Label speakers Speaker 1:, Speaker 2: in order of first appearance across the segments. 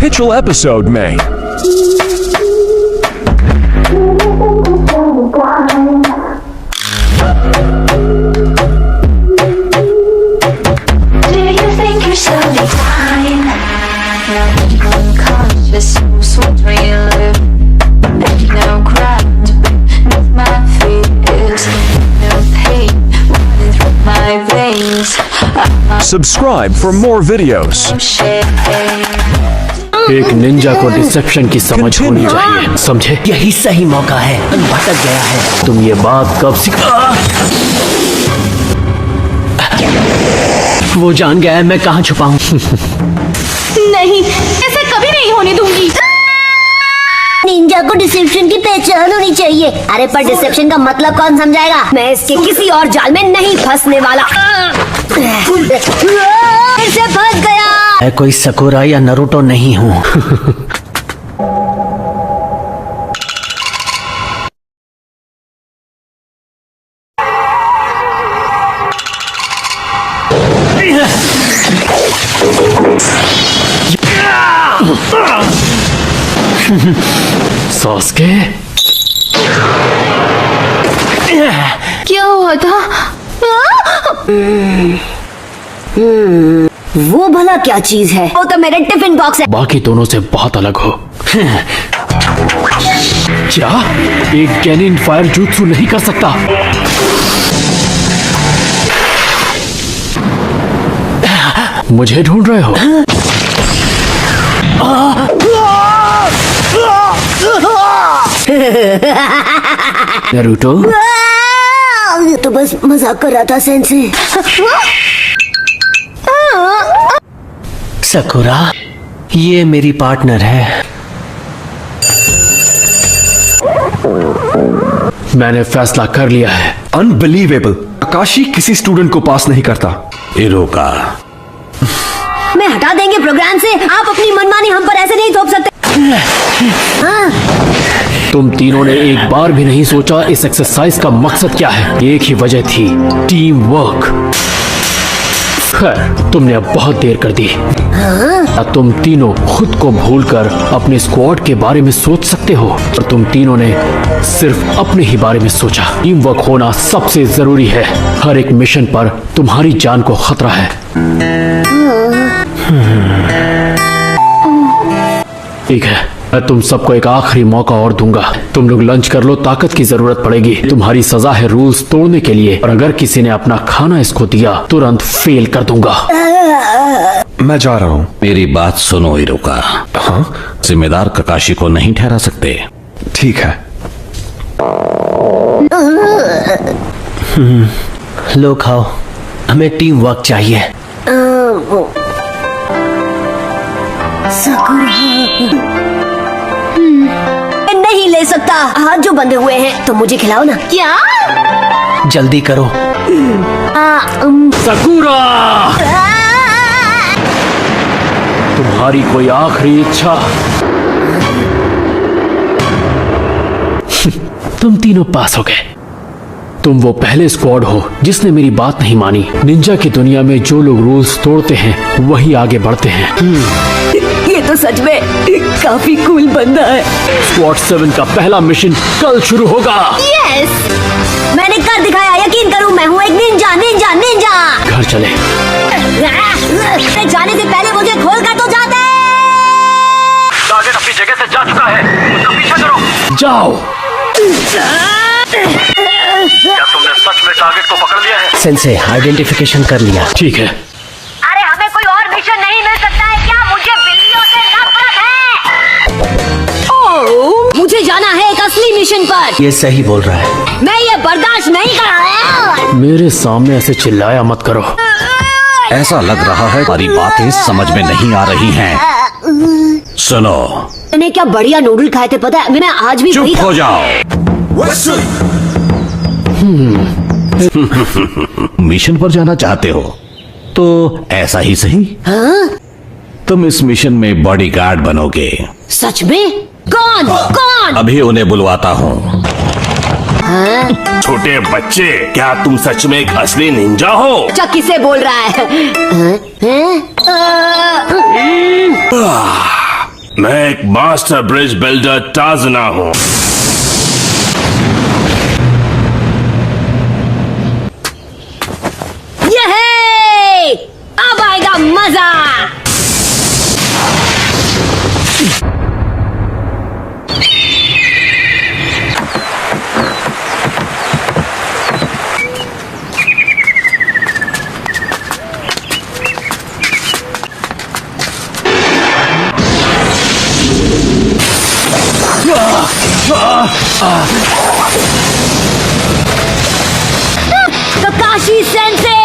Speaker 1: पिछले एपिसोड में Subscribe for more videos.
Speaker 2: एक निंजा को डिसेप्शन की समझ होनी चाहिए, समझे?
Speaker 3: यही सही मौका है। भटक गया है।
Speaker 2: तुम ये बात कब सीखा? वो जान गया है मैं कहाँ छुपा हूँ।
Speaker 4: नहीं, ऐसे कभी नहीं होने दूंगी।
Speaker 5: निंजा को डिसेप्शन की पहचान होनी चाहिए। अरे पर डिसेप्शन का मतलब कौन समझाएगा? मैं इसके किसी और जाल में नहीं फंसने वाला। फिर से फंस गया।
Speaker 3: मैं कोई सकुरा या नरूटो नहीं हूँ।
Speaker 2: सास्के?
Speaker 4: क्या हुआ था?
Speaker 5: वो भला क्या चीज है? वो तो मेरे टिफिन बॉक्स है।
Speaker 2: बाकी दोनों से बहुत अलग हो। क्या एक गैनिन फायर jutsu नहीं कर सकता? मुझे ढूंढ रहे हो? नारुतो?
Speaker 5: तो बस मजाक कर रहा था सेंसे।
Speaker 3: सकुरा, ये मेरी पार्टनर है।
Speaker 2: मैंने फैसला कर लिया है।
Speaker 1: अनबिलीवेबल। आकाशी किसी स्टूडेंट को पास नहीं करता।
Speaker 6: इरोका,
Speaker 5: मैं हटा देंगे प्रोग्राम से। आप अपनी मनमानी हम पर ऐसे नहीं थोप सकते।
Speaker 2: तुम तीनों ने एक बार भी नहीं सोचा इस एक्सरसाइज का मकसद क्या है। एक ही वजह थी, टीम वर्क। खैर, तुमने अब बहुत देर कर दी। तुम तीनों खुद को भूलकर अपने स्क्वाड के बारे में सोच सकते हो, और तुम तीनों ने सिर्फ अपने ही बारे में सोचा। टीम वर्क होना सबसे जरूरी है। हर एक मिशन पर तुम्हारी जान को खतरा है। ठीक है, मैं तुम सबको एक आखिरी मौका और दूंगा। तुम लोग लंच कर लो, ताकत की जरूरत पड़ेगी। तुम्हारी सजा है रूल्स तोड़ने के लिए, और अगर किसी ने अपना खाना इसको दिया तुरंत फेल कर दूंगा।
Speaker 1: मैं जा रहा हूँ।
Speaker 6: मेरी बात सुनो इरोका।
Speaker 1: हाँ?
Speaker 6: जिम्मेदार ककाशी को नहीं ठहरा सकते।
Speaker 1: ठीक है।
Speaker 3: लो खाओ, हमें टीम वर्क चाहिए।
Speaker 5: नहीं ले सकता। हाथ जो बंधे हुए हैं, तो मुझे खिलाओ ना।
Speaker 4: क्या?
Speaker 3: जल्दी करो।
Speaker 2: सकुरा, तुम्हारी कोई आखिरी इच्छा? तुम तीनों पास हो गए। तुम वो पहले स्क्वाड हो जिसने मेरी बात नहीं मानी। निंजा की दुनिया में जो लोग रूल्स तोड़ते हैं वही आगे बढ़ते हैं।
Speaker 5: ये तो सच में काफी कूल बंदा है।
Speaker 2: स्क्वाड 7 का पहला मिशन कल शुरू होगा।
Speaker 5: यस, मैंने कर दिखाया। यकीन करो, मैं हूँ एक निंजा। Ninja Ninja.
Speaker 2: घर चले।
Speaker 5: जाने से पहले मुझे खोल कर तो जाते।
Speaker 2: टारगेट अपनी जगह से जा चुका है, उसका पीछा करो। जाओ। क्या तुमने सच में टारगेट को पकड़ लिया है?
Speaker 3: सेंसे, आइडेंटिफिकेशन कर लिया।
Speaker 2: ठीक है।
Speaker 5: अरे हमें कोई और मिशन नहीं मिल सकता है क्या? मुझे बिल्लियों से नफरत है। ओह, मुझे जाना है एक असली मिशन पर।
Speaker 3: ये सही बोल रहा है।
Speaker 5: मैं ये बर्दाश्त नहीं कर रहा।
Speaker 2: मेरे सामने ऐसे चिल्लाया मत करो।
Speaker 6: ऐसा लग रहा है हमारी बातें समझ में नहीं आ रही हैं। सुनो,
Speaker 5: मैंने क्या बढ़िया नूडल खाए थे पता है? मैं आज भी वही
Speaker 6: चुप हो जाओ। मिशन पर जाना चाहते हो तो ऐसा ही सही। तुम इस मिशन में बॉडीगार्ड बनोगे।
Speaker 5: सच में? कौन कौन?
Speaker 6: अभी उन्हें बुलवाता हूँ।
Speaker 7: छोटे बच्चे, क्या तुम सच में एक असली निंजा हो?
Speaker 5: चक्की से बोल रहा है?
Speaker 7: मैं एक मास्टर ब्रिज बिल्डर टाजना हूँ।
Speaker 5: ये अब आएगा मजा। ककाशी सेंसे।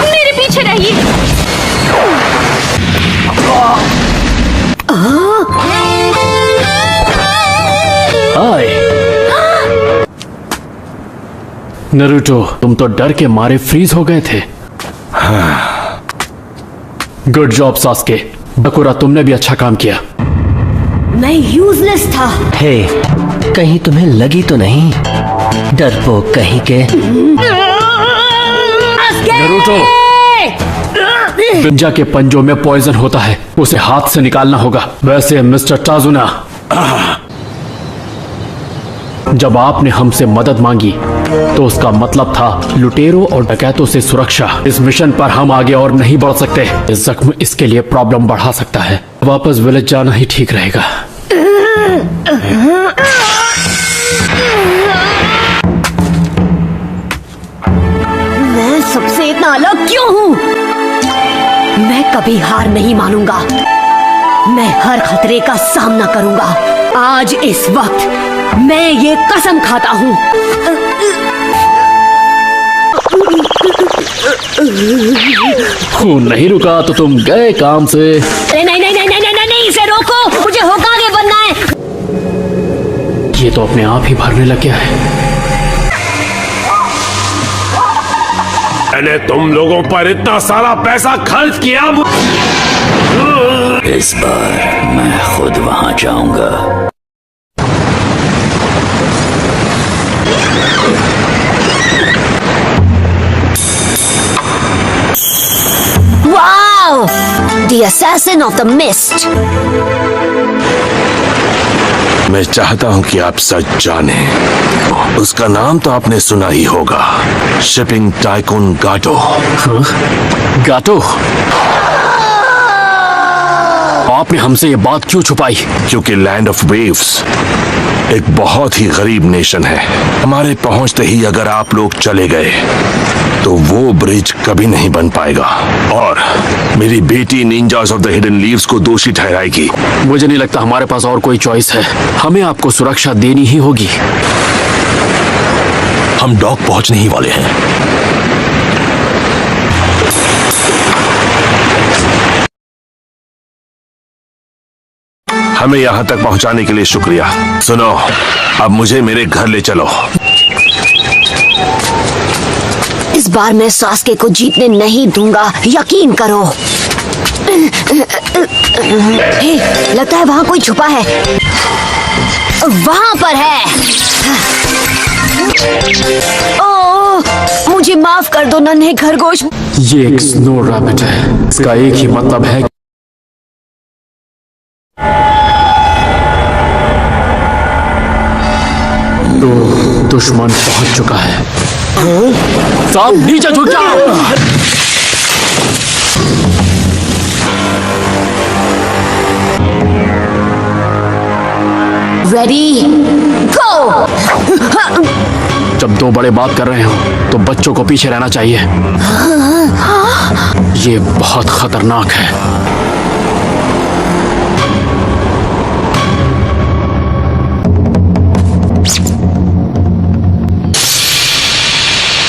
Speaker 4: मेरे पीछे रहिए।
Speaker 2: हाय नरूटो, तुम तो डर के मारे फ्रीज हो गए थे। Good job Sasuke. बकुरा, तुमने भी अच्छा काम किया।
Speaker 5: मैं यूजलेस था।
Speaker 3: हे, कहीं तुम्हें लगी तो नहीं? डरपोक कहीं के।
Speaker 2: नरूटो, निंजा के पंजों में पॉइजन होता है, उसे हाथ से निकालना होगा। वैसे मिस्टर टाजुना, जब आपने हमसे मदद मांगी तो उसका मतलब था लुटेरों और डकैतों से सुरक्षा। इस मिशन पर हम आगे और नहीं बढ़ सकते। इस जख्म इसके लिए प्रॉब्लम बढ़ा सकता है। वापस विलेज जाना ही ठीक रहेगा।
Speaker 5: मैं सबसे इतना अलग क्यों हूँ? मैं कभी हार नहीं मानूंगा। मैं हर खतरे का सामना करूंगा। आज इस वक्त मैं ये कसम खाता हूँ।
Speaker 2: खून नहीं रुका तो तुम गए काम से।
Speaker 5: अरे नहीं नहीं नहीं नहीं नहीं नहीं, इसे रोको, मुझे होकागे बनना है।
Speaker 2: ये तो अपने आप ही भरने लग गया है।
Speaker 7: मैंने तुम लोगों पर इतना सारा पैसा खर्च किया।
Speaker 8: इस बार मैं खुद वहां जाऊंगा।
Speaker 5: Wow! The assassin of the mist.
Speaker 7: मैं चाहता हूं कि आप सच जाने। उसका नाम तो आपने सुना ही होगा, शिपिंग टाइकून गाटो।
Speaker 2: गाटो, आपने हमसे ये बात क्यों छुपाई?
Speaker 7: क्योंकि लैंड ऑफ वेव्स एक बहुत ही गरीब नेशन है। हमारे पहुंचते ही अगर आप लोग चले गए तो वो ब्रिज कभी नहीं बन पाएगा और मेरी बेटी ninjas of the hidden leaves को दोषी ठहराएगी।
Speaker 2: मुझे नहीं लगता हमारे पास और कोई चॉइस है। हमें आपको सुरक्षा देनी ही होगी।
Speaker 7: हम डॉक पहुंचने ही वाले हैं। हमें यहां तक पहुंचाने के लिए शुक्रिया। सुनो, अब मुझे मेरे घर ले चलो।
Speaker 5: इस बार मैं सास्के को जीतने नहीं दूंगा, यकीन करो। हे, लगता है वहां कोई छुपा है। वहां पर है। ओह, मुझे माफ कर दो नन्हे खरगोश।
Speaker 2: ये एक स्नो रैबिट है। इसका एक ही मतलब है, तो दुश्मन पहुंच चुका है। सब नीचे झुक जाओ।
Speaker 5: रेडी गो।
Speaker 2: जब दो बड़े बात कर रहे हो तो बच्चों को पीछे रहना चाहिए। ये बहुत खतरनाक है।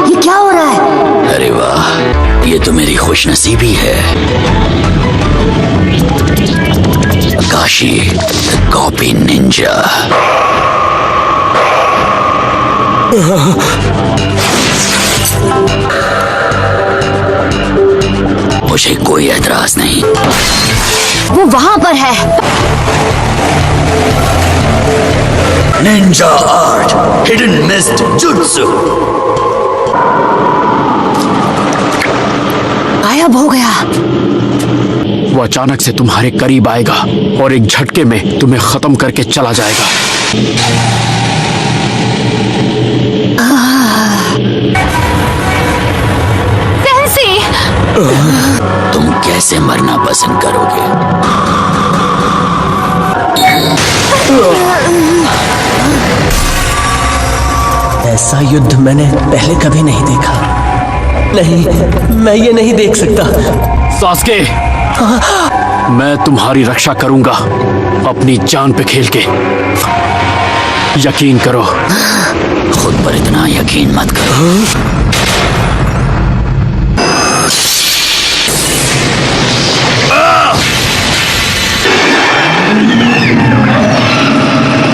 Speaker 5: ये क्या हो रहा है?
Speaker 8: अरे वाह, ये तो मेरी खुशनसीबी है। Kashi copy Ninja. मुझे कोई एतराज नहीं।
Speaker 5: वो वहाँ पर है।
Speaker 8: Ninja art, hidden mist jutsu.
Speaker 5: गायब हो गया।
Speaker 2: वो अचानक से तुम्हारे करीब आएगा और एक झटके में तुम्हें खत्म करके चला जाएगा।
Speaker 4: सेंसी,
Speaker 8: तुम कैसे मरना पसंद करोगे?
Speaker 3: ऐसा युद्ध मैंने पहले कभी नहीं देखा। नहीं, मैं ये नहीं देख सकता।
Speaker 2: सास्के, मैं तुम्हारी रक्षा करूंगा अपनी जान पे खेल के। यकीन करो।
Speaker 8: खुद पर इतना यकीन मत करो।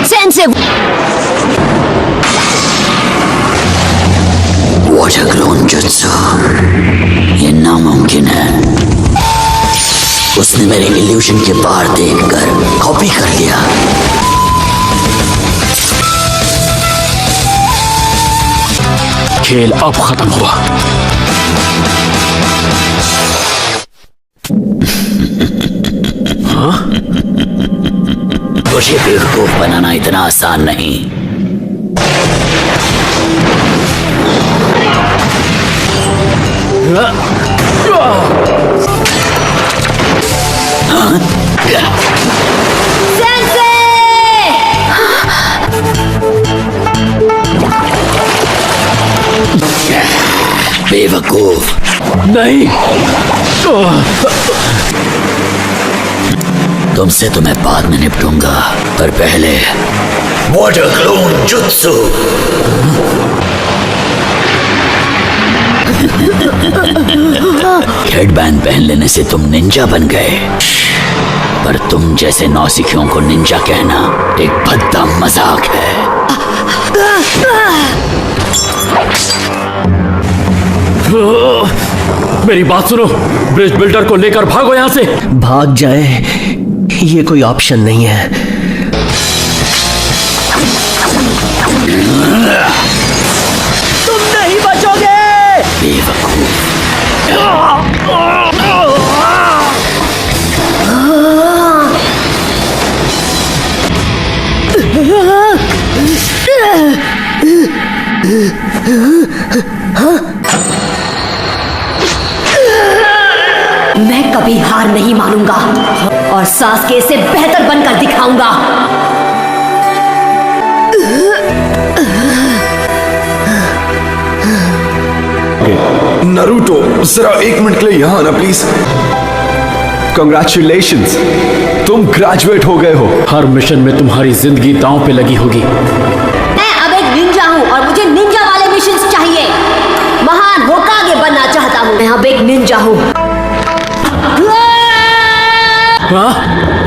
Speaker 5: सेंसे,
Speaker 8: वाटर क्लोन जुत्सु, ये नामुमकिन है। उसने मेरे इल्यूजन के पार देखकर कॉपी कर लिया।
Speaker 2: खेल अब खत्म हुआ।
Speaker 8: तुझे बेवकूफ बनाना इतना आसान नहीं। बेवकूफ
Speaker 2: नहीं,
Speaker 8: तुमसे तो मैं बाद में निपटूंगा, पर पहले वाटर क्लोन जुत्सु। हेडबैंड पहन लेने से तुम निंजा बन गए, पर तुम जैसे नौसिखियों को निंजा कहना एक भद्दा मजाक है।
Speaker 2: मेरी बात सुनो, ब्रिज बिल्डर को लेकर भागो यहां से।
Speaker 3: भाग जाए ये कोई ऑप्शन नहीं है। तुम नहीं बचोगे।
Speaker 8: बेवकूफ।
Speaker 5: मैं कभी हार नहीं मानूंगा और सास्के से बेहतर बनकर दिखाऊंगा।
Speaker 1: नरूटो, जरा 1 मिनट के लिए यहाँ आना प्लीज। कंग्रेचुलेशंस, तुम ग्रेजुएट हो गए हो।
Speaker 2: हर मिशन में तुम्हारी जिंदगी दांव पे लगी होगी।
Speaker 5: मैं अब एक निंजा हूँ और मुझे निंजा वाले मिशंस चाहिए। महान होकागे बनना चाहता हूँ। मैं अब एक निंजा हूँ।
Speaker 2: हाँ?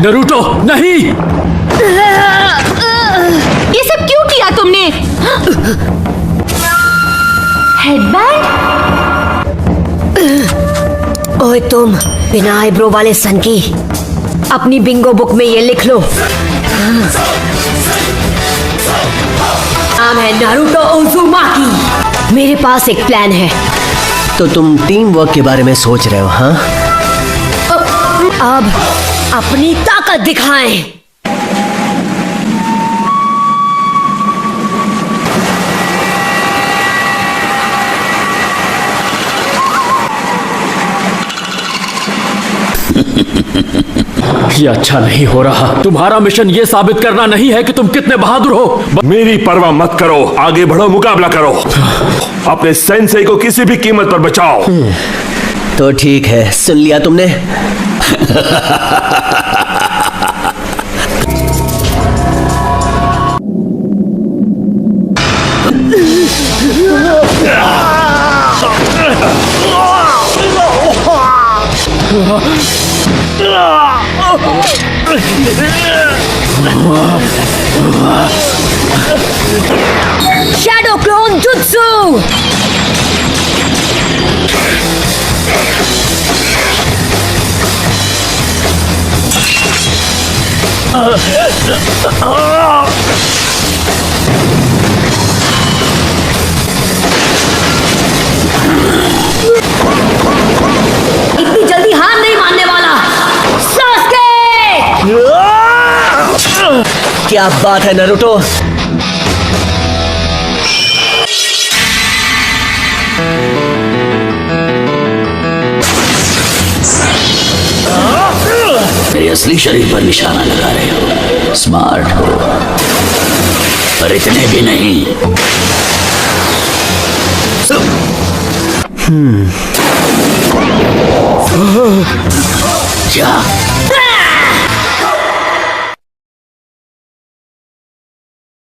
Speaker 2: नरूटो नहीं।
Speaker 4: ये सब क्यों किया तुमने? हेडबैंड?
Speaker 5: ओए तुम, बिना आईब्रो वाले सन की, अपनी बिंगो बुक में ये लिख लो। नाम है नारुतो उज़ुमाकी। मेरे पास एक प्लान है।
Speaker 3: तो तुम टीम वर्क के बारे में सोच रहे हो? हाँ,
Speaker 5: अब अपनी ताकत दिखाएं।
Speaker 2: ये अच्छा नहीं हो रहा। तुम्हारा मिशन ये साबित करना नहीं है कि तुम कितने बहादुर हो।
Speaker 7: मेरी परवाह मत करो, आगे बढ़ो, मुकाबला करो। अपने सेंसेई को किसी भी कीमत पर बचाओ।
Speaker 3: तो ठीक है, सुन लिया तुमने।
Speaker 5: Shadow clone jutsu. इतनी जल्दी हार नहीं मानने वाला। सास्के!
Speaker 3: क्या बात है नारुतो।
Speaker 8: मेरे असली शरीर पर निशाना लगा रहे हो। स्मार्ट हो, पर इतने भी नहीं। क्या